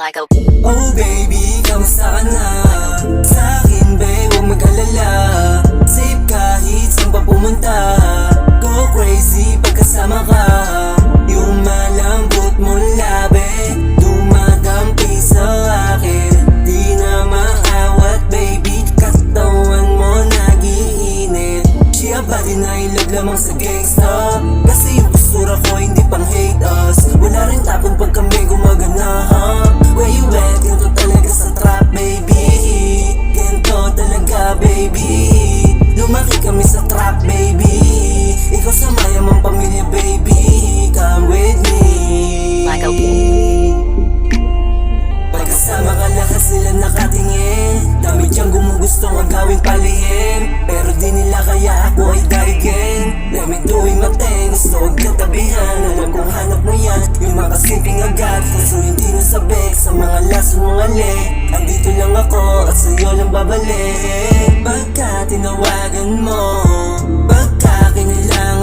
like a Oh baby, kamusta ka na? Sa'kin babe, huwag mag-alala. Safe kahit saan pa pumunta. Go crazy pagkasama ka. Yung malambot mong labi dumadampi sa akin. Di na maawat baby, katawan mo nagiinit. Siya ba din na ilag lamang sa gangsta? Kasi yung postura ko hindi pang hate us. Wala rin tapon pag kami gumagana ha. Where you at? Ganito talaga sa trap baby. Ganito talaga baby. Lumaki kami sa trap baby. Ikaw sa mayamang pamilya baby. Come with me. like a Pagkasama ka lahat sila nakatingin. Dami diyang gumugustong agawing palihim. Pero di nila kaya ako ay daigin. Let me do it my thing. Gusto huwag katabihan. Alam kong hanap mo yan. Yung makasimpleng agad. Kaso hindi nasabik sa mga lason mong alik. Andito lang ako at sa'yo lang babalik. Pagka tinawagan mo, pagka kinilangan